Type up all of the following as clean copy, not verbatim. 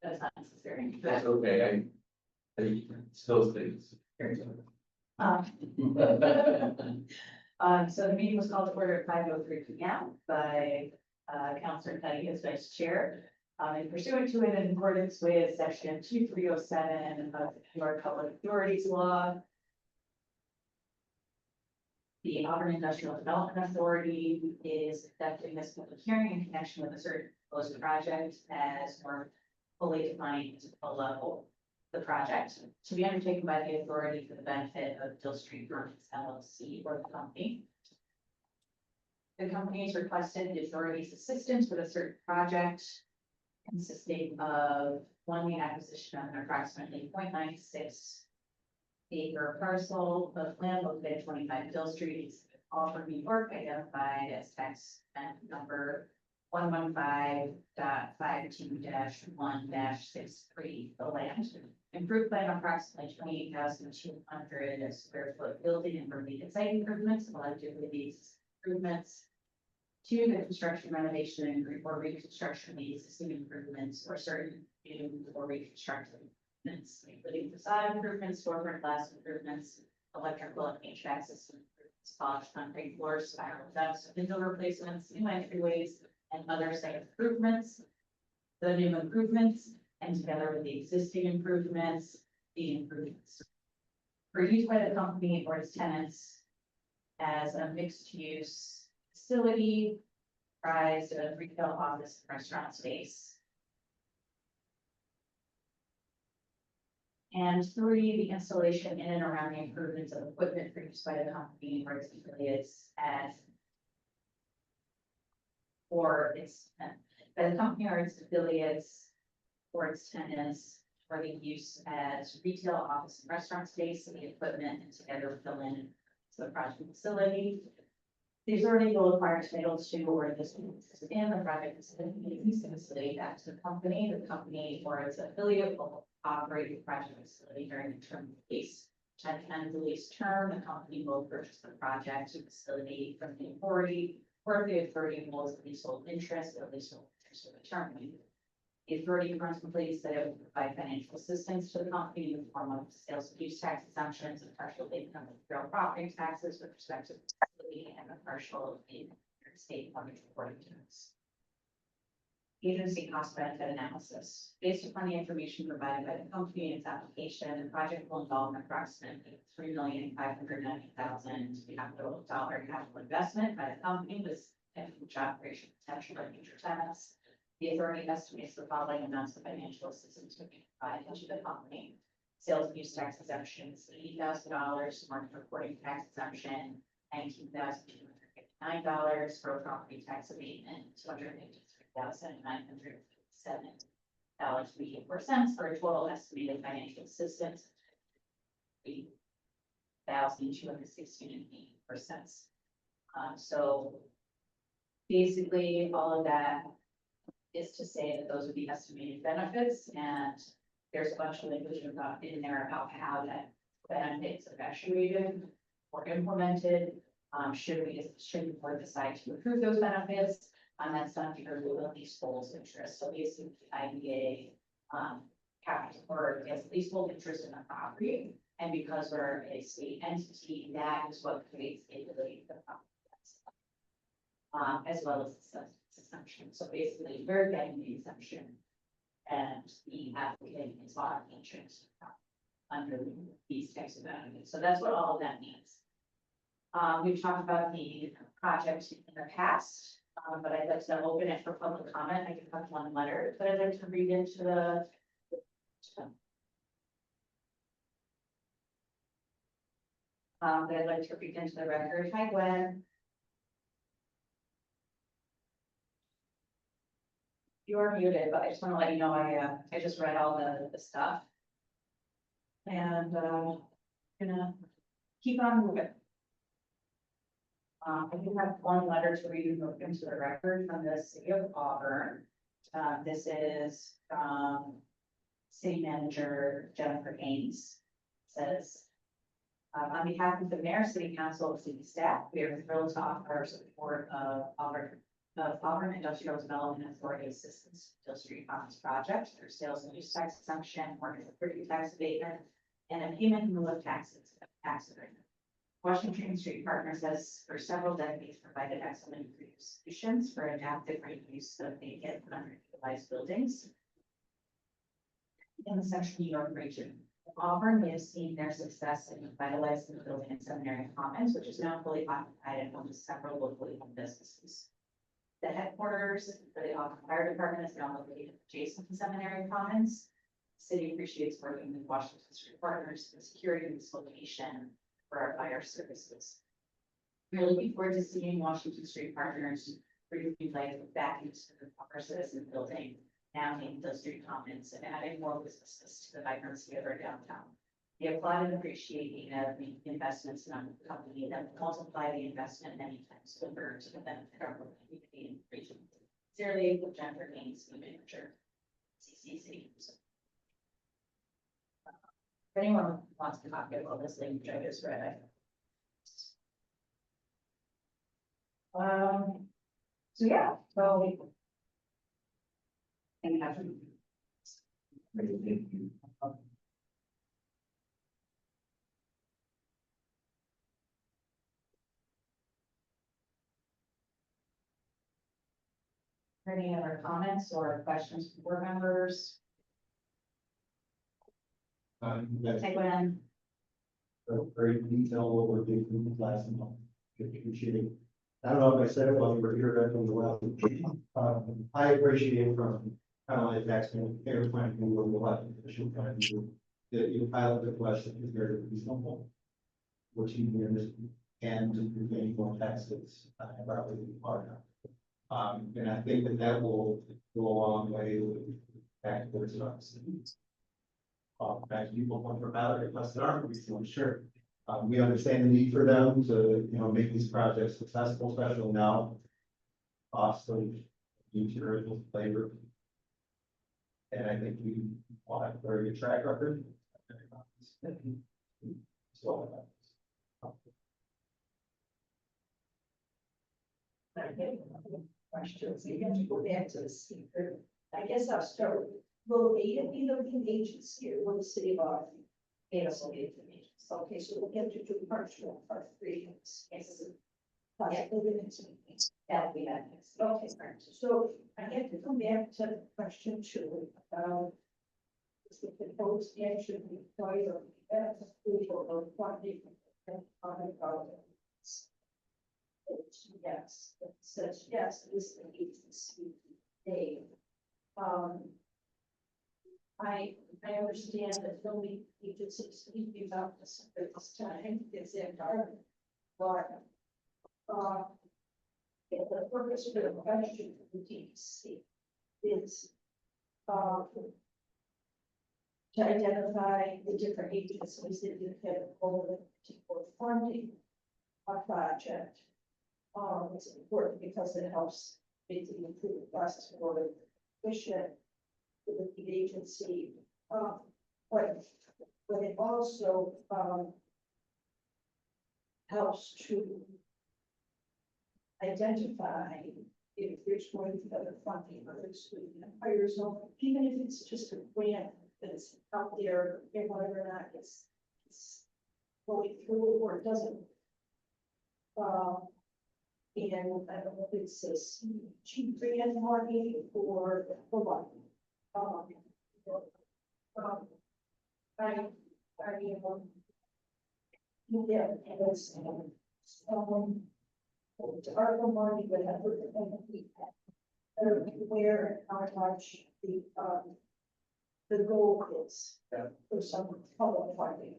That's not necessary. That's okay, I still things. So the meeting was called to order at 5:03 p.m. by Councilor Cuddy as vice chair. And pursuant to it in accordance with section 2307 of the New York Public Authorities Law, the Auburn Industrial Development Authority is conducting this public hearing in connection with a certain proposed project as more fully defined below. The project to be undertaken by the authority for the benefit of Dill Street LLC or the company. The company has requested the authority's assistance with a certain project consisting of one main acquisition of an approximately 0.96 acre parcel of land located at 25 Dill Street, Auburn, New York, identified as tax map number 115.52-1-63, the land. Improved by approximately 28,200 square foot building and related site improvements, collectively these improvements to the construction, renovation, or reconstruction of the existing improvements or certain new or reconstruction improvements, including facade improvements, storefront glass improvements, electrical and HVAC system improvements, polished concrete floors, spiral ducts, window replacements, new entryways, and other site improvements. The new improvements, and together with the existing improvements, the improvements are used by the company or its tenants as a mixed-use facility comprised of retail, office, and restaurant space. And 3, the installation in and around the improvements of equipment produced by the company or its affiliates as or its by the company or its affiliates or its tenants for the use as retail, office, and restaurant space, and the equipment and together with the land to the project facility. The authority will acquire title to or this in the project facility back to the company. The company or its affiliate will operate the project facility during the term of the lease. At the end of the lease term, the company will purchase the project facility from the authority, or if the authority holds the leasehold interest, or leasehold interest will be terminated. The authority contemplates that it will provide financial assistance to the company in the form of sales and use tax exemptions and partial income and real property taxes with respect to the facility and the partial in state mortgage reporting tax. Agency cost benefit analysis. Based upon the information provided by the company and its application, the project will involve an approximately $3,590,000 capital investment by the company with future operation potential for future tenants. The authority estimates the following amounts of financial assistance to be provided to the company. Sales and use tax exemptions, $80,000, market reporting tax exemption, $19,259, for property tax abatement, $253,957.84 for a total estimated financial assistance of $3,216.80. So basically, all of that is to say that those would be estimated benefits, and there's a bunch of language about in there about how that benefits are effectuated or implemented. Should the board decide to approve those benefits, that's done because we will leasehold interest. So basically, the IBA capital or gets leasehold interest in the property, and because we're a state entity, that is what creates the ability for the property, as well as the exemption. So basically, we're getting the exemption, and the applicant is bought insurance under these types of benefits. So that's what all of that means. We've talked about the project in the past, but I'd like to open it for public comment. I can have one letter that I'd like to read into the. That I'd like to read into the record. Hi, Gwen. You're muted, but I just want to let you know I just read all the stuff, and gonna keep on moving. I do have one letter to read into the record from the city of Auburn. This is from city manager Jennifer Haynes. Says, on behalf of the mayor, city council, and city staff, we are thrilled to offer our support of Auburn of Auburn Industrial Development Authority assistance to Dill Street Commons project through sales and use tax exemption, mortgage property tax abatement, and a payment in lieu of taxes, tax agreement. Washington Street Partners has for several decades provided excellent solutions for adaptive reuse of vacant and underutilized buildings in the Central New York region. In Auburn, we have seen their success in revitalizing the building at Seminary Commons, which is now fully occupied and home to several locally owned businesses. The headquarters for the Auburn Fire Department is now located adjacent to Seminary Commons. The city appreciates working with Washington Street Partners in securing this location for our fire services. We're looking forward to seeing Washington Street Partners breathe new life back into the Auburn Citizen Building, now named Dill Street Commons, and adding more businesses to the vibrancy of our downtown. We applaud and appreciate the investments in our company that will multiply the investment many times over to the benefit of our community and region. Sincerely, Jennifer Gaines, the manager, CCC. If anyone wants to talk about this language I just read, so yeah, so. And have. Any other comments or questions from board members? Take one. Very detailed what we're doing last month. Appreciate. I don't know if I said it while we were here, but well, I appreciate from kind of like taxpayer point of view, what we'll have official point of view, that you pilot the question is very reasonable. 14 years and paying more taxes, probably hard enough. And I think that that will go a long way with back towards us. As people want for ballot requests that aren't reasonable, sure. We understand the need for them to, make these projects successful, especially now. Cost of materials, labor. And I think we will have a very good track record. So, questions. You have to go back to the speaker. I guess I'll start with, will they be the agency or will the city of Auburn? Yes, will be the agency. Okay, so we'll get to do part 2 and part 3. Yes. That'll be that next. Okay, so I have to come back to question 2 about is the proposed action require approval or funding on governments. Yes, it says yes, this is the agency. I understand that the only agency speaking about this at this time is in Auburn. But the purpose of the question for the DEC is to identify the different agencies that you have over particular funding a project. It's important because it helps basically improve the process for efficient with the agency. But it also helps to identify if there's going to be other funding or there's hires on, even if it's just a grant that's out there and whether or not it's going through or it doesn't. And I don't know if it's a cheap grant money or what. Yeah, and it's our money would have where and how much the goal is for some public funding.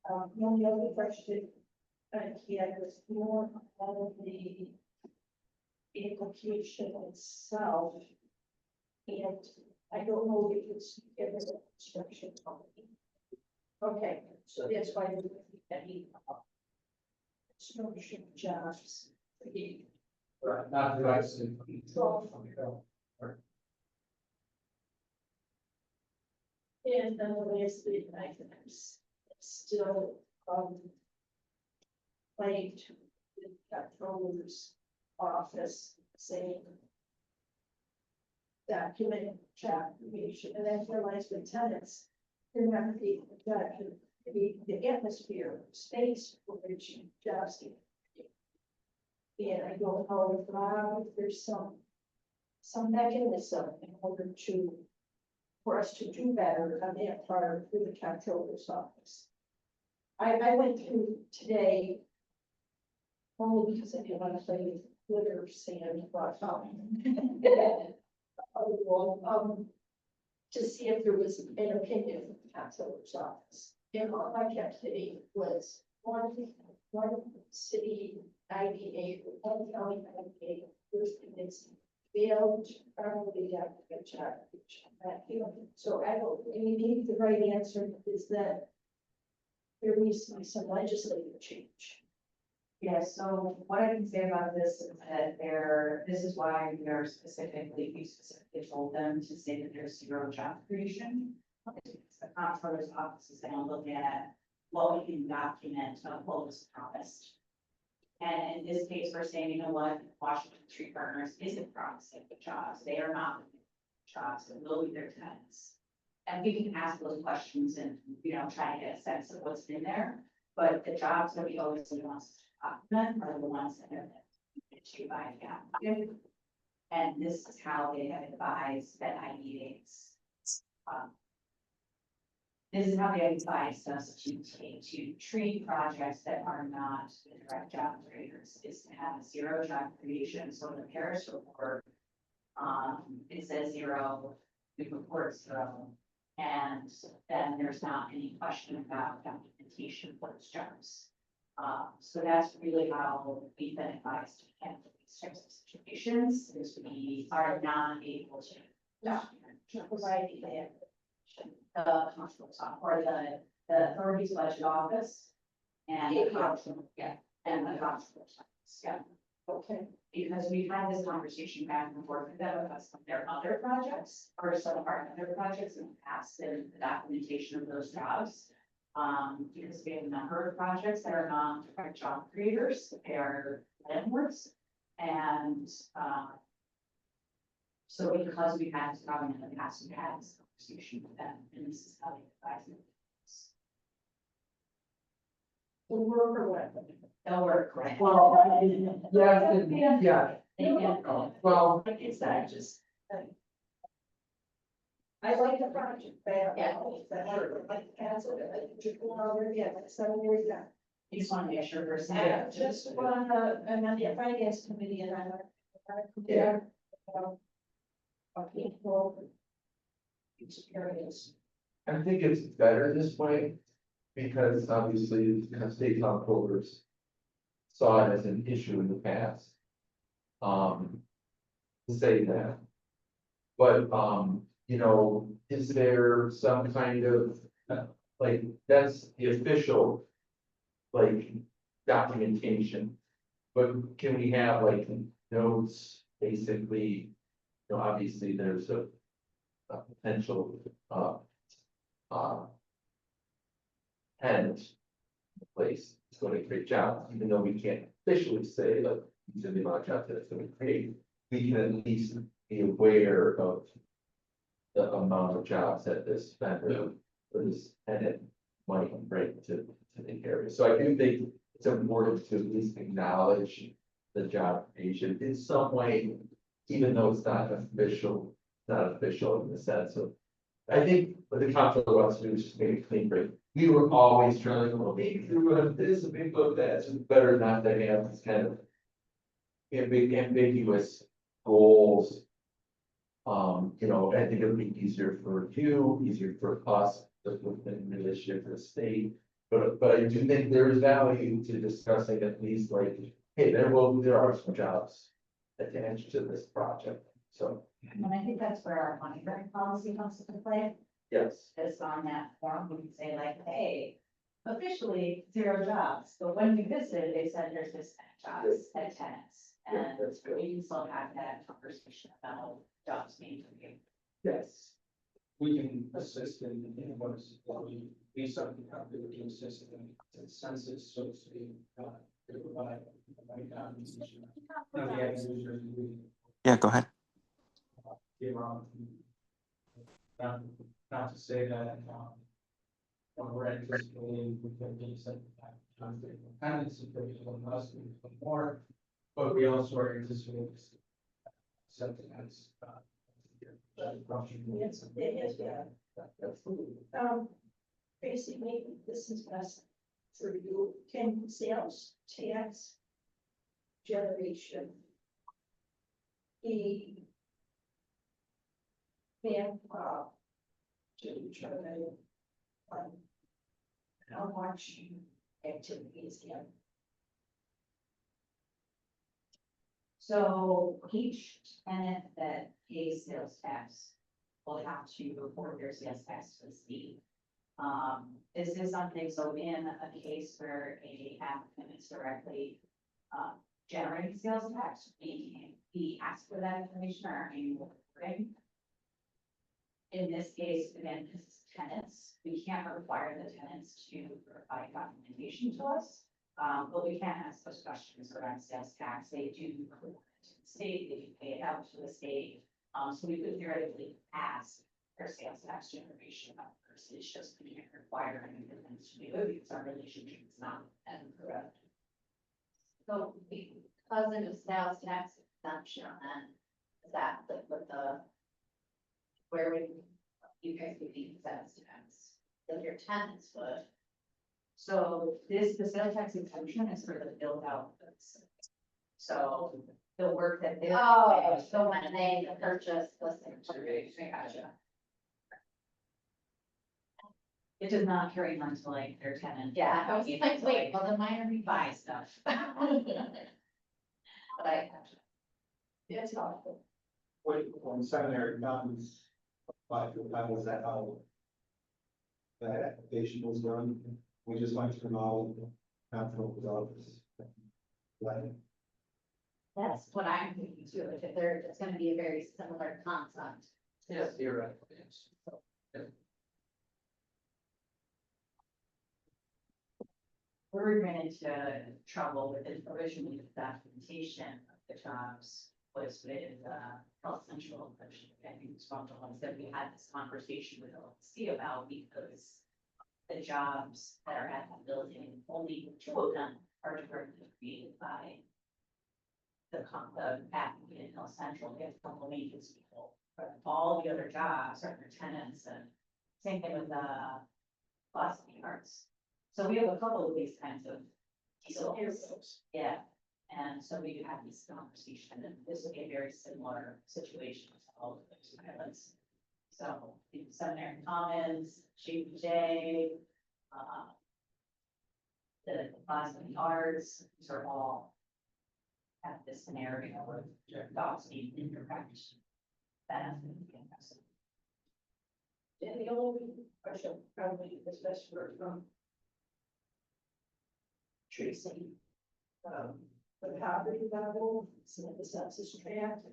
The only other question I had was more on the application itself, and I don't know if it's in the construction company. Okay, so that's why we need construction jobs. Not that I've seen. And then the last thing I think I'm still planning to the controller's office saying document job creation, and then realize with tenants, they're not the atmosphere, space for which jobs get. And I don't know if there's some mechanism in order to, for us to do better on that part through the comptroller's office. I went through today only because I didn't want to play with glitter sand, but, to see if there was an opinion from the comptroller's office. And all I kept hitting was one city IDA, one county IDA, first it's failed, probably got a good job. So I don't, maybe the right answer is that there needs to be some legislative change. Yeah, so what I can say about this is that this is why we specifically told them to say that there's zero job creation. Because the comptroller's office is gonna look at what we can document of what was promised. And in this case, we're saying, you know what, Washington Street Partners isn't promising the jobs. They are not jobs that will be their tenants. And we can ask those questions and, try to get a sense of what's in there. But the jobs that we always want to document are the ones that are to by the applicant. And this is how they have advised that IDAs. This is how they advised us to treat projects that are not the direct job creators, is to have zero job creation. So in the Paris report, it says zero, we report zero. And then there's not any question about documentation for those jobs. So that's really how we've been advised to handle these types of situations, is we are not able to document. Provide the The comptroller's office, or the authority's budget office. And the comptroller, and the comptroller's office, okay. Because we've had this conversation back and forth with them about some of their other projects, or some of our other projects in the past, and the documentation of those jobs. Because we have a number of projects that are not direct job creators, they are landlords. And, so because we've had this problem in the past, we had this conversation with them, and this is how they advise me. Will work or what? They'll work, right? Well, yeah, They can go. well, Like it's that just. I like the project, but Yeah. I like the council, I like the people already, like 7 years ago. You just want to make sure we're. I just want to, I'm on the finance committee and I'm. Yeah. People. Experience. I think it's better this way, because obviously, state comptrollers saw it as an issue in the past. To say that. But, is there some kind of, that's the official, documentation. But can we have notes, basically, obviously there's a potential, tenant place, it's going to create jobs, even though we can't officially say that these are the amount of jobs that it's going to create. We can at least be aware of the amount of jobs that this vendor or this tenant might bring to the area. So I do think it's important to at least acknowledge the job creation in some way, even though it's not official in the sense of, I think what the comptroller wants to do is just make it clean break. We were always trying to, well, maybe we look this, and maybe look that, so it's better not to have this kind of ambiguous goals. I think it would be easier for you, easier for us, within relationship to the state. But I do think there is value to discussing at least hey, there are some jobs attached to this project, so. And I think that's where our monitoring policy comes into play. Yes. Is on that form, we can say hey, officially 0 jobs, but when we visited, they said there's this many jobs at tenants. Yeah, And that's good. we can still have that conversation about jobs being created. Yes. we can assist in what's, we certainly have to assist in census, so to speak, Yeah, go ahead. Not to say that, when we're anticipating, we can get some tenants, if there's one less, more, but we also are anticipating something that's, Yes, it is, yeah. Basically, this is best for you, can sales tax generation be to determine how much activities can. So each tenant that pays sales tax will have to report their sales tax to the state. This is something, so in a case where a applicant is directly generating sales tax, we ask for that information or annual reporting. In this case, again, this is tenants, we can't require the tenants to provide documentation to us. But we can ask those questions around sales tax, they do report it to the state, they do pay it out to the state. So we could theoretically ask for sales tax generation numbers, it's just we can't require anything to do it because our relationship is not correct. So because of the sales tax exemption, then is that like with the, where would you guys would be sales tax? If your tenants would, So the sales tax exemption is for the build out. So the work that they. so when they purchase the certificate. Gotcha. It does not carry on to like their tenant. Yeah, I was like, wait, well, then why are we Buy stuff. But I, It's helpful. Wait, when seminary comes, how was that how? That application was done, we just went through all the control office. Like, that's what I'm thinking too, if there, it's gonna be a very similar concept. yes, theoretically, yes. We're going into trouble with the provision of documentation of the jobs was with Health Central, which I think was one of the ones that we had this conversation with LLC about because the jobs that are at the building, only 2 of them are directly created by the applicant in Health Central, we have a couple of agency people, but all the other jobs are for tenants and same thing with philosophy arts. So we have a couple of these kinds of deals. Yeah, and so we had this conversation, and this would be a very similar situation to all of those pilots. So, Seminary Commons, JPJ, the philosophy arts, these are all have this scenario where their dogs need indirect benefit. And the only question probably is best for Tracy. The poverty level, some of the census tract.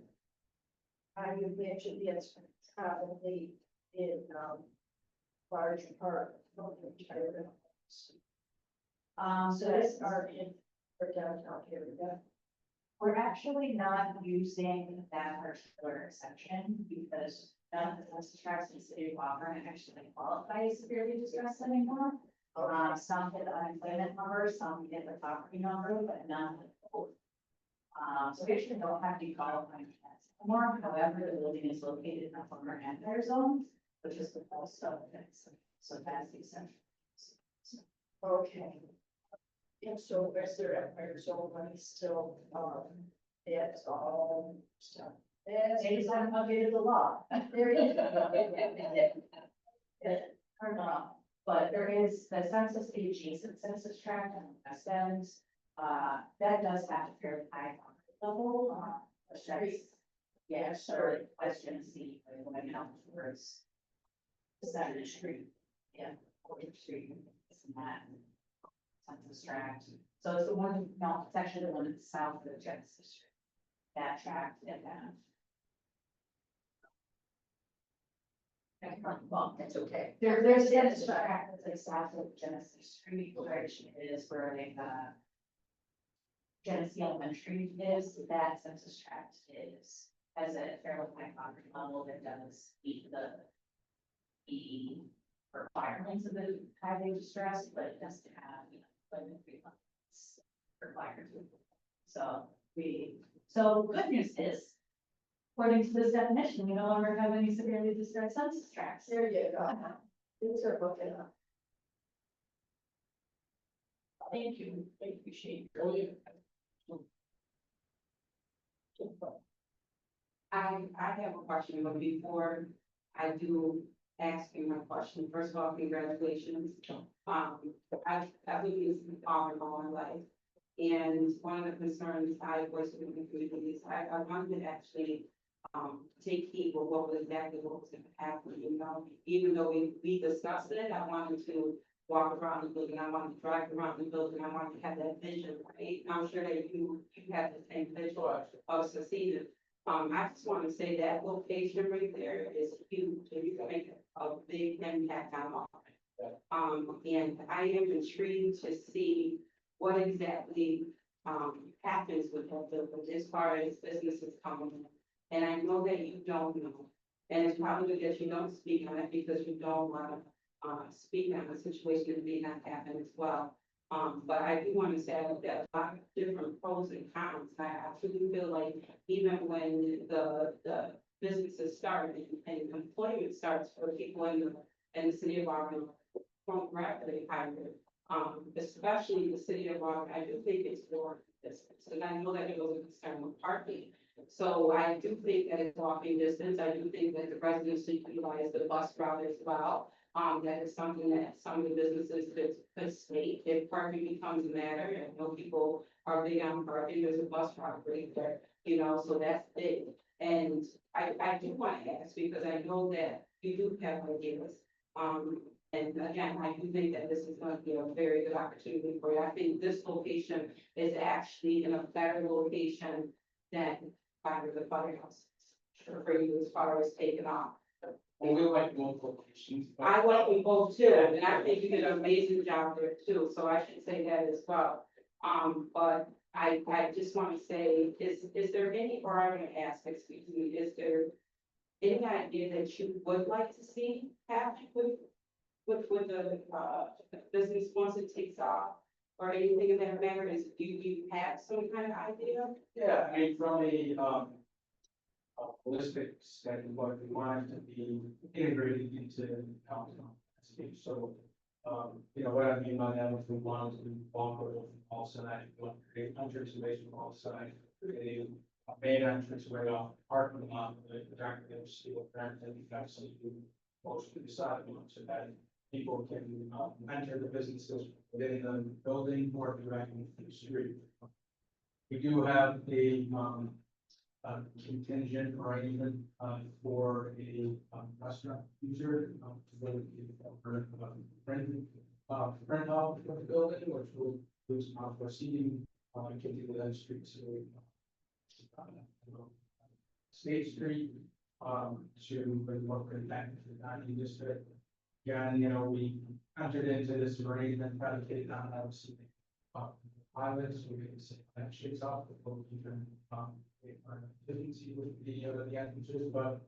I would mention it's probably in large part of the retirement. So that's our in for downtown area. We're actually not using that particular exception because none of the census tracts in the city of Auburn actually qualify as severely distressed anymore. Some get the unemployment number, some get the property number, but none of both. So we actually don't have to qualify anymore. However, the building is located in a former empire zone, which is the full stuff. So that's the exception. Okay. And so is there empire zone money still, it's all stuff. They just haven't updated the law. There is. But there is the census, the adjacent census tract and west end, that does have a fairly high poverty level, which that's, yeah, sure, question C, when I count towards Center Street, yeah, 4th Street, this and that, census tract. So it's the one, no, it's actually the one that's south of the Genesis Street, that tract and that. Well, that's okay. There's a census tract that's like south of Genesis Street, which is where they, Genesee Elementary is, that census tract is, has a fairly high poverty level that does meet the requirements of the highway distress, but it doesn't have, like the 3 months required. So good news is, according to this definition, we no longer have any severely distressed census tracts. There you go. Things are looking up. Thank you, I appreciate it. I have a question, but before I do ask you my question, first of all, congratulations. I've lived in Auburn all my life. And one of the concerns I voiced in the community is I wanted to actually take heed with what was exactly what was going to happen, even though we discussed it, I wanted to walk around the building, I wanted to drive around the building, I wanted to have that vision, right? And I'm sure that you have the same vision of succeeding. I just want to say that location right there is huge, and you can make a big impact on Auburn. And I am intrigued to see what exactly happens with that building as far as businesses coming in. And I know that you don't know, and it's probably that you don't speak on it because you don't want to speak on a situation that may not happen as well. But I do want to say that a lot of different pros and cons. I truly feel like even when the businesses start and employment starts for people in the city of Auburn, won't rapidly higher. Especially the city of Auburn, I do think it's more distance, and I know that it was a concern with parking. So I do think that it's walking distance. I do think that the residents should utilize the bus route as well. That is something that some of the businesses could state if parking becomes a matter. And I know people are big on parking. There's a bus route right there, so that's big. And I do want to ask because I know that you do have ideas. And again, I do think that this is going to be a very good opportunity for you. I think this location is actually in a better location than the firehouse for you as far as taking off. Well, we like both locations. but- I like them both too, and I think you did an amazing job there too, so I should say that as well. But I just want to say, is there any, or I'm gonna ask, excuse me, is there any idea that you would like to see happen with the business once it takes off? Or anything of that matter, do you have some kind of idea? Yeah, I mean, from a holistic standpoint, we want it to be integrated into downtown. So, what I mean by that is we want to walk over from all sides, we want to create entrance ways from all sides, create a main entrance way off the parking lot, the decorative steel fence, and you guys see most of the sidewalks, so that people can enter the businesses within the building or directly from the street. We do have a contingent arrangement for a restaurant user to go rent off the building, which will lose for seating continue that street to State Street to bring more back to the dining district. Again, we entered into this arrangement predicated on obviously pilots, we can say that shakes off before we can efficiency with the entrances, but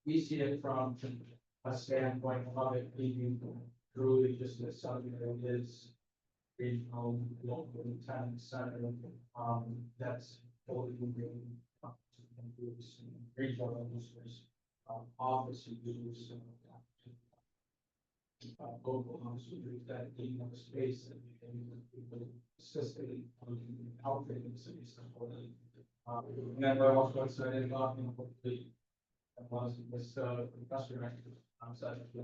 we see it from a standpoint of it being truly just a something that is regional, local, town center, that's totally moving regional users, office users, local officers that need more space and people assisting outfitting cities. And then we're also excited about, hopefully, this restaurant outside of the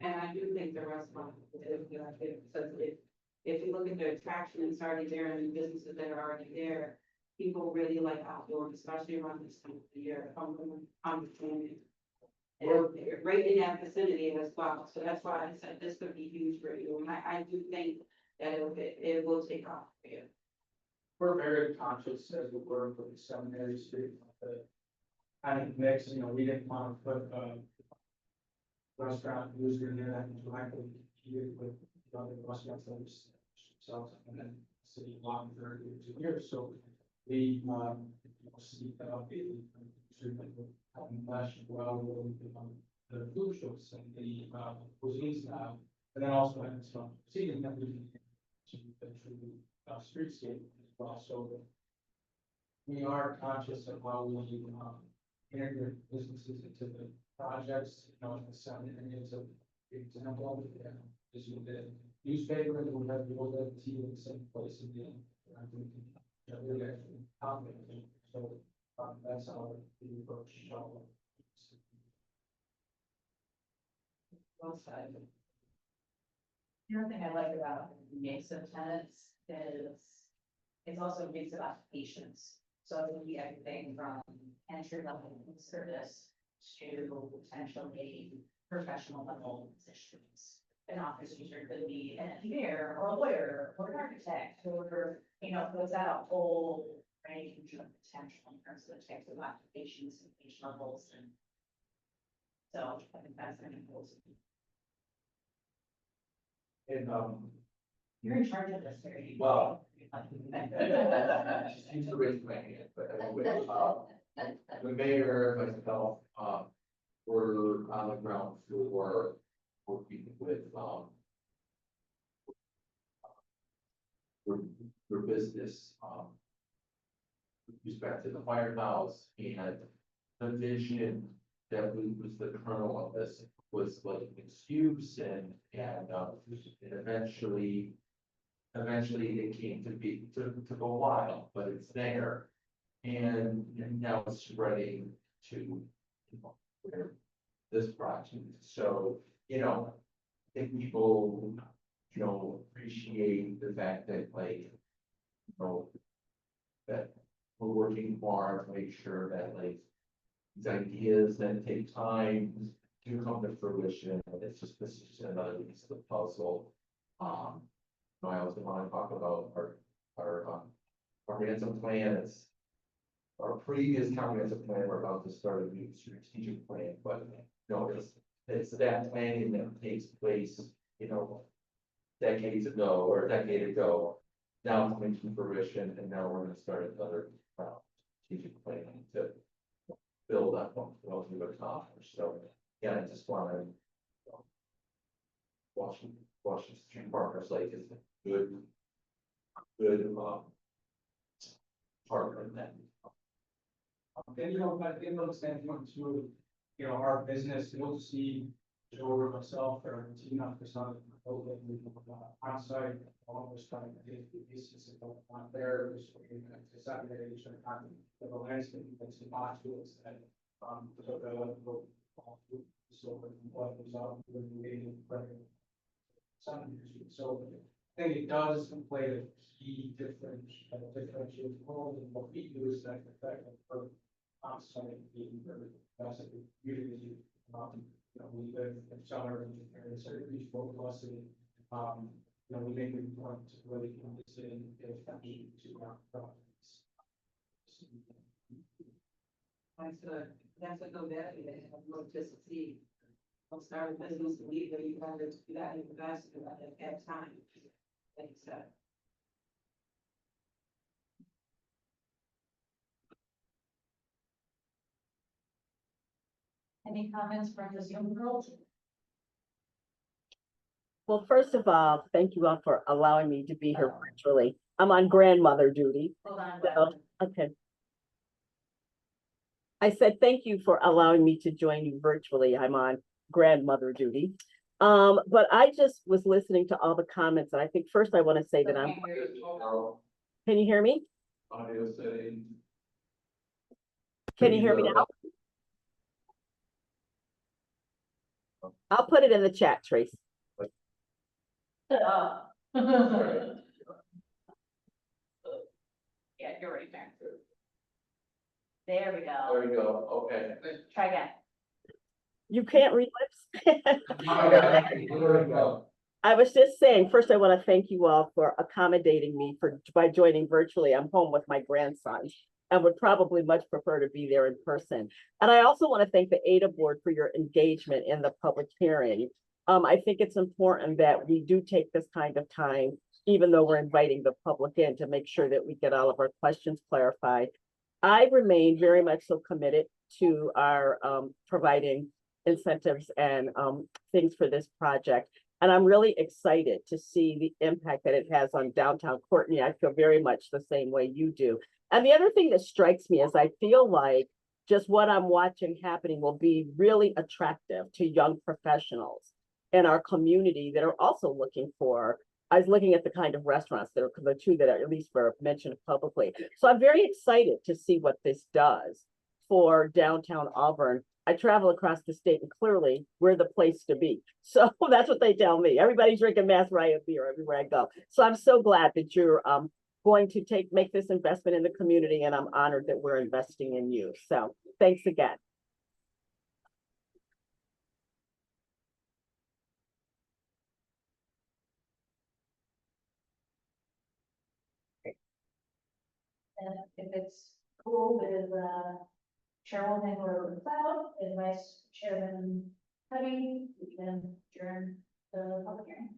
And I do think the restaurant is a good idea, because if you look at the attractions already there and the businesses that are already there, people really like outdoors, especially around this time of the year, understanding. And right in that vicinity as well, so that's why I said this could be huge for you, and I do think that it will take off for you. We're very conscious as we work with the Seminary Street, the kind of mix, we didn't want to put a restaurant user in there that directly competed with the other restaurants that themselves, and then city long for 2 years, so we, see the food shows and the, cuisines now, and then also having some seating that we can to the streetscape as well, so we are conscious of how we, integrate businesses into the projects, the sound and it's a example of it, is with the newspaper, and we have the old TV in the same place in the, I think, really actually confident, so, that's how we approach. Well said. The other thing I like about the mix of tenants is it's also a mix about patients. So it will be everything from entry level service to potentially professional level positions. An office user could be an engineer or a lawyer or an architect or, what's that a whole range of potential in terms of the types of occupations and age levels and so I think that's an important. And, You're in charge of this, Harry. well, just to raise my hand, but the mayor, myself, we're on the ground floor working with, for business, with respect to the firehouse and the vision that was the kernel of this was like an excuse and eventually it came to be, took a while, but it's there. And now it's spreading to, where this project. So, I think people, appreciate the fact that that we're working hard to make sure that these ideas that take time do come to fruition. This is just another piece of the puzzle. I also want to talk about our comprehensive plan. It's our previous comprehensive plan. We're about to start a new strategic plan, but it's that planning that takes place, decades ago or a decade ago, now coming to fruition, and now we're going to start another strategic plan to build up on what we've accomplished. So, yeah, I just want to Washington Street Partners Lake is a good partner in that. And, but in those standpoint too, our business, you'll see Joe or myself or team up for some on site, almost trying to get the pieces on there, just to Saturday, the landscape, that's the modules that, so I think it does play a key differentiating role in what we do is that effect for on-site being very best at the community. We live in summer and it's a huge focus and, we make it point to really understand the effect to our properties. That's a good value to have more to succeed. I'll start a business to leave, but you have to do that in the best at that time. Like you said. Any comments from the Zoom world? Well, first of all, thank you all for allowing me to be here virtually. I'm on grandmother duty. Hold on. So, okay. I said, thank you for allowing me to join you virtually. I'm on grandmother duty. But I just was listening to all the comments, and I think first I want to say that I'm, can you hear me? Audio setting. Can you hear me now? I'll put it in the chat, Trace. Yeah, you're right there. There we go. There we go, okay. Try again. You can't read lips. There we go. I was just saying, first, I want to thank you all for accommodating me by joining virtually. I'm home with my grandson and would probably much prefer to be there in person. And I also want to thank the ADA board for your engagement in the public hearing. I think it's important that we do take this kind of time even though we're inviting the public in to make sure that we get all of our questions clarified. I remain very much so committed to our providing incentives and things for this project. And I'm really excited to see the impact that it has on downtown Courtney. I feel very much the same way you do. And the other thing that strikes me is I feel like just what I'm watching happening will be really attractive to young professionals in our community that are also looking for. I was looking at the kind of restaurants that are the two that are at least were mentioned publicly. So I'm very excited to see what this does for downtown Auburn. I travel across the state and clearly we're the place to be. So that's what they tell me. Everybody's drinking Mass Riot beer everywhere I go. So I'm so glad that you're going to make this investment in the community, and I'm honored that we're investing in you. So thanks again. And if it's cool with Chairwoman or Cloud and Vice Chairman Cuddy, we can adjourn the public hearing.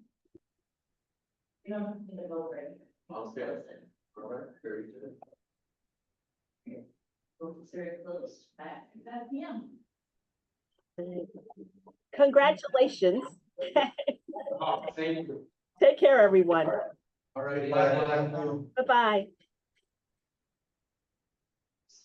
You don't need to vote right. Okay. All right, very good. We'll consider it closed at 5 p.m. Congratulations. Oh, thank you. Take care, everyone. All right. Bye. Bye-bye.